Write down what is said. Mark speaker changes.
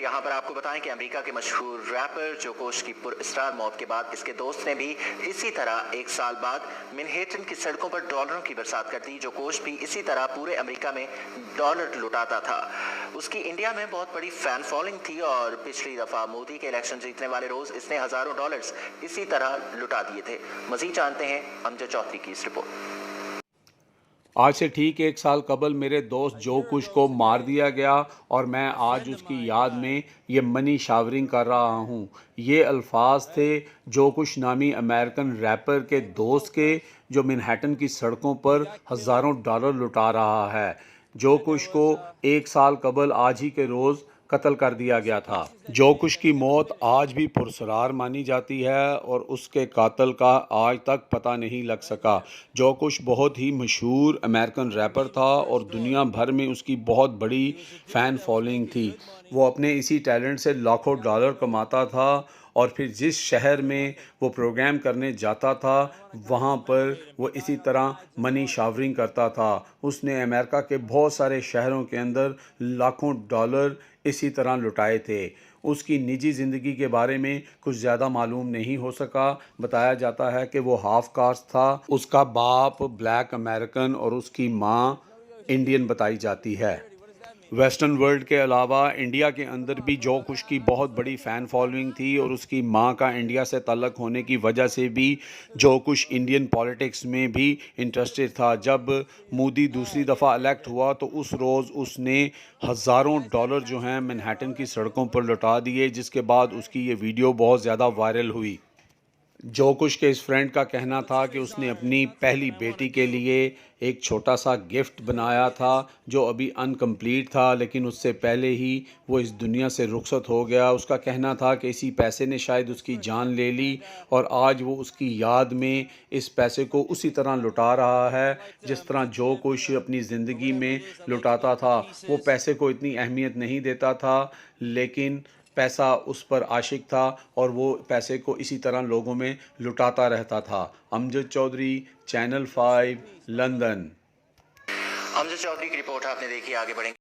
Speaker 1: यहाँ पर आपको बताएं कि अमेरिका के मशहूर रैपर जोकोश की पुरअसरार मौत के बाद इसके दोस्त ने भी इसी तरह एक साल बाद मैनहट्टन की सड़कों पर डॉलरों की बरसात कर दी। जोकोश भी इसी तरह पूरे अमेरिका में डॉलर लुटाता था। उसकी इंडिया में बहुत बड़ी फैन फॉलोइंग थी और पिछली दफा मोदी के इलेक्शन जीतने वाले रोज इसने हजारों डॉलर्स इसी तरह लुटा दिए थे। मजीद जानते हैं अमजद चौधरी की इस रिपोर्ट।
Speaker 2: आज से ठीक एक साल कबल मेरे दोस्त जोकोश को मार दिया गया और मैं आज उसकी याद में ये मनी शावरिंग कर रहा हूँ। ये अल्फाज थे जोकोश नामी अमेरिकन रैपर के दोस्त के, जो मैनहट्टन की सड़कों पर हज़ारों डॉलर लुटा रहा है। जोकोश को एक साल कबल आज ही के रोज़ कत्ल कर दिया गया था। जोकोश की मौत आज भी पुरस्कार मानी जाती है और उसके कातिल का आज तक पता नहीं लग सका। जोकोश बहुत ही मशहूर अमेरिकन रैपर था और दुनिया भर में उसकी बहुत बड़ी फ़ैन फॉलोइंग थी। वो अपने इसी टैलेंट से लाखों डॉलर कमाता था और फिर जिस शहर में वो प्रोग्राम करने जाता था वहाँ पर वो इसी तरह मनी शावरिंग करता था। उसने अमेरिका के बहुत सारे शहरों के अंदर लाखों डॉलर इसी तरह लुटाए थे। उसकी निजी ज़िंदगी के बारे में कुछ ज़्यादा मालूम नहीं हो सका। बताया जाता है कि वो हाफ कास्ट था। उसका बाप ब्लैक अमेरिकन और उसकी माँ इंडियन बताई जाती है। वेस्टर्न वर्ल्ड के अलावा इंडिया के अंदर भी जोकोश की बहुत बड़ी फ़ैन फॉलोइंग थी और उसकी मां का इंडिया से ताल्लुक़ होने की वजह से भी जोकोश इंडियन पॉलिटिक्स में भी इंटरेस्टेड था। जब मोदी दूसरी दफ़ा इलेक्ट हुआ तो उस रोज़ उसने हज़ारों डॉलर जो हैं मैनहट्टन की सड़कों पर लुटा दिए, जिसके बाद उसकी ये वीडियो बहुत ज़्यादा वायरल हुई। जोकोश के इस फ्रेंड का कहना था कि उसने अपनी पहली बेटी के लिए एक छोटा सा गिफ्ट बनाया था जो अभी अनकम्प्लीट था, लेकिन उससे पहले ही वो इस दुनिया से रुखसत हो गया। उसका कहना था कि इसी पैसे ने शायद उसकी जान ले ली और आज वो उसकी याद में इस पैसे को उसी तरह लुटा रहा है जिस तरह जोकोश अपनी ज़िंदगी में लुटाता था। वो पैसे को इतनी अहमियत नहीं देता था, लेकिन पैसा उस पर आशिक था और वो पैसे को इसी तरह लोगों में लुटाता रहता था। Amjad Chaudhry, channel 5, London.
Speaker 1: अमजद चौधरी की रिपोर्ट आपने देखी। आगे बढ़ेंगे।